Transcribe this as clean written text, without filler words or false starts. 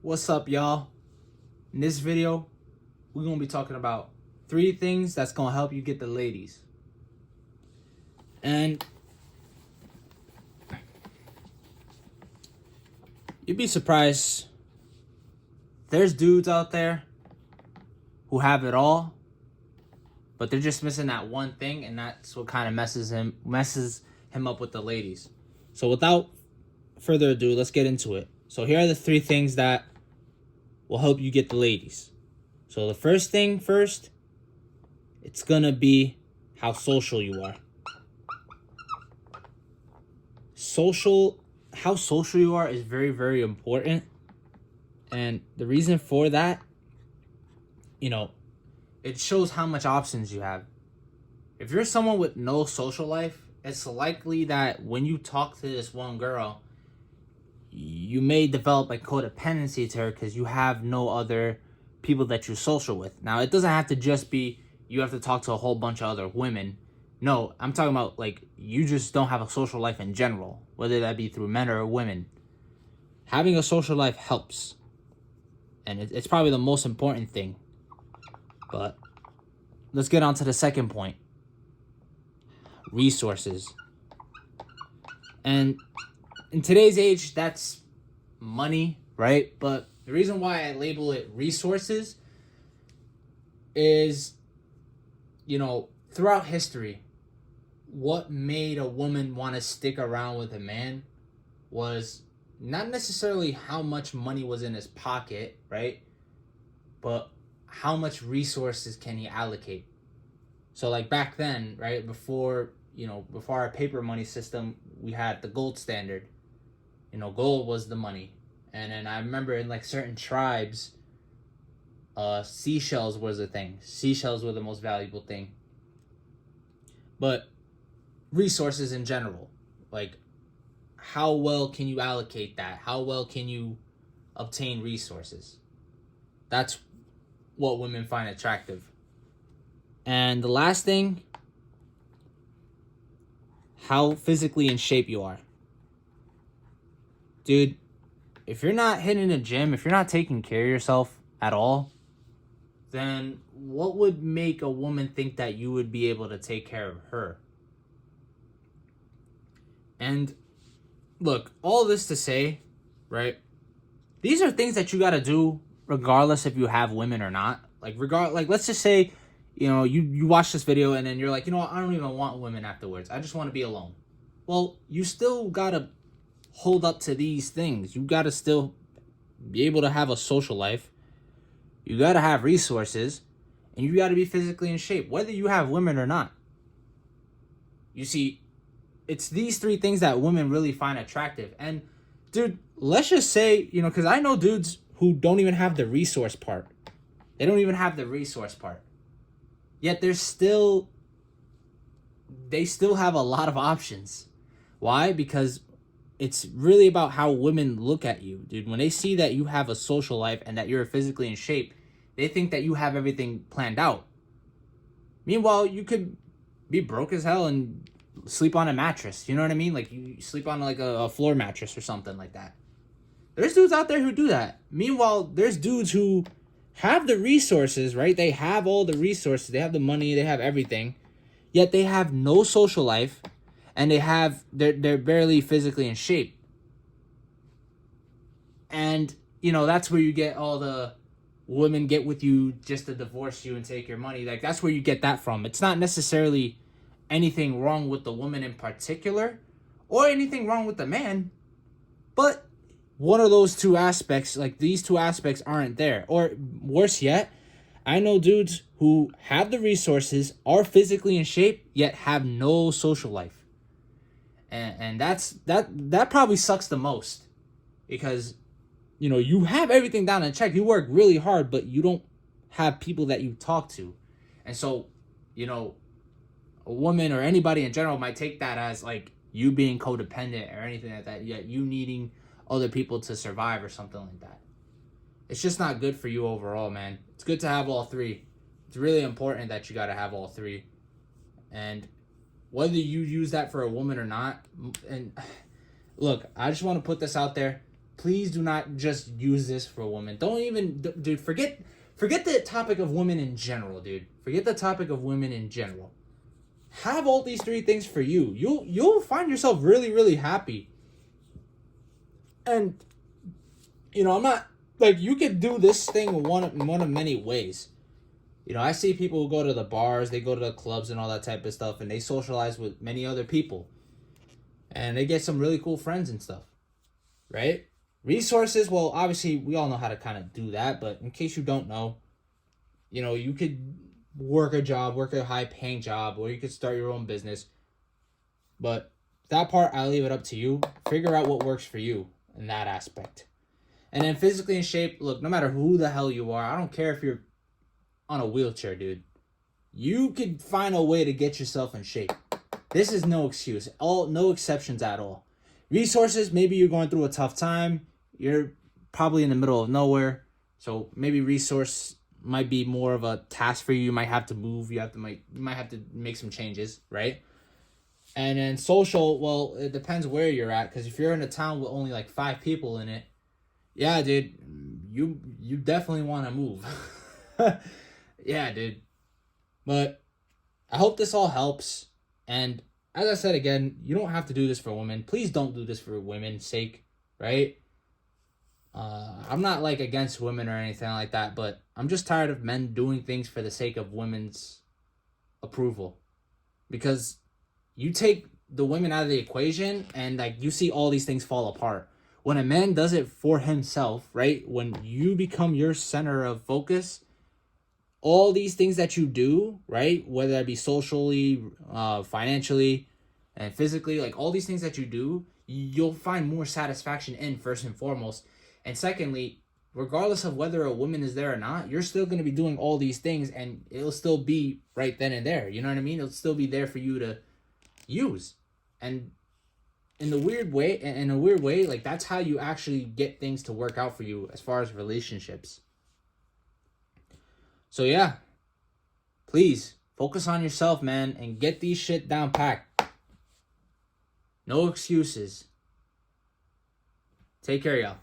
What's up, y'all? In this video, we're gonna be talking about 3 things that's gonna help you get the ladies. And you'd be surprised. There's dudes out there who have it all, but they're just missing that one thing, and that's what kind of messes him up with the ladies. So without further ado, let's get into it. So here are the 3 things that will help you get the ladies. So the first thing first, it's gonna be how social you are. How social you are is very, very important. And the reason for that, it shows how much options you have. If you're someone with no social life, it's likely that when you talk to this one girl, you may develop a codependency to her because you have no other people that you're social with. Now, it doesn't have to just be you have to talk to a whole bunch of other women. No, I'm talking about like you just don't have a social life in general, whether that be through men or women. Having a social life helps. And it's probably the most important thing. But let's get on to the second point. Resources. And in today's age, that's money, right? But the reason why I label it resources is, throughout history, what made a woman want to stick around with a man was not necessarily how much money was in his pocket, right? But how much resources can he allocate? So like back then, right, before our paper money system, we had the gold standard. Gold was the money. And then I remember in like certain tribes, seashells was a thing. Seashells were the most valuable thing. But resources in general, like how well can you allocate that? How well can you obtain resources? That's what women find attractive. And the last thing, how physically in shape you are. Dude, if you're not hitting the gym, if you're not taking care of yourself at all, then what would make a woman think that you would be able to take care of her? And look, all this to say, right? These are things that you got to do regardless if you have women or not. Like let's just say, you watch this video and then you're like, I don't even want women afterwards. I just want to be alone. Well, you still got to hold up to these things. You got to still be able to have a social life. You got to have resources, and you got to be physically in shape, whether you have women or not. You see, it's these 3 things that women really find attractive. And dude, let's just say, because I know dudes who don't even have the resource part. They don't even have the resource part. Yet they still have a lot of options. Why? Because it's really about how women look at you, dude. When they see that you have a social life and that you're physically in shape, they think that you have everything planned out. Meanwhile, you could be broke as hell and sleep on a mattress. You know what I mean? Like you sleep on like a floor mattress or something like that. There's dudes out there who do that. Meanwhile, there's dudes who have the resources, right? They have all the resources. They have the money. They have everything. Yet they have no social life. And they're barely physically in shape. And, that's where you get all the women get with you just to divorce you and take your money. Like, that's where you get that from. It's not necessarily anything wrong with the woman in particular or anything wrong with the man. But one of those 2 aspects, like these 2 aspects aren't there. Or worse yet, I know dudes who have the resources, are physically in shape, yet have no social life. And that probably sucks the most because, you have everything down in check. You work really hard, but you don't have people that you talk to. And so, a woman or anybody in general might take that as like you being codependent or anything like that. Yet you needing other people to survive or something like that. It's just not good for you overall, man. It's good to have all 3. It's really important that you got to have all 3. And whether you use that for a woman or not, and look, I just want to put this out there. please do not just use this for women. Don't even, dude, forget the topic of women in general, dude. Forget the topic of women in general. Have all these three things for you. You'll find yourself really, really happy. And, you know, I'm not, like, you could do this thing one of many ways. You know, I see people who go to the bars, they go to the clubs and all that type of stuff, and they socialize with many other people. And they get some really cool friends and stuff, right? Resources, well, obviously, we all know how to kind of do that, but in case you don't know, you know, you could work a high-paying job, or you could start your own business. But that part, I leave it up to you. Figure out what works for you in that aspect. And then physically in shape, look, no matter who the hell you are, I don't care if you're on a wheelchair, dude. You could find a way to get yourself in shape. This is no excuse. No exceptions at all. Resources, maybe you're going through a tough time. You're probably in the middle of nowhere. So maybe resource might be more of a task for you. You might have to move. You might have to make some changes, right? And then social, well, it depends where you're at. Because if you're in a town with only like 5 people in it, yeah, dude, you definitely want to move. Yeah, dude. But I hope this all helps. And as I said again, you don't have to do this for women. Please don't do this for women's sake, right? I'm not like against women or anything like that, but I'm just tired of men doing things for the sake of women's approval. Because you take the women out of the equation and like you see all these things fall apart. When a man does it for himself, right? When you become your center of focus, all these things that you do, right? Whether that be socially, financially, and physically, like all these things that you do, you'll find more satisfaction in, first and foremost. And secondly, regardless of whether a woman is there or not, you're still going to be doing all these things and it'll still be right then and there. You know what I mean? It'll still be there for you to use. And in a weird way, like that's how you actually get things to work out for you as far as relationships. So yeah, please focus on yourself, man, and get these shit down packed. No excuses. Take care, y'all.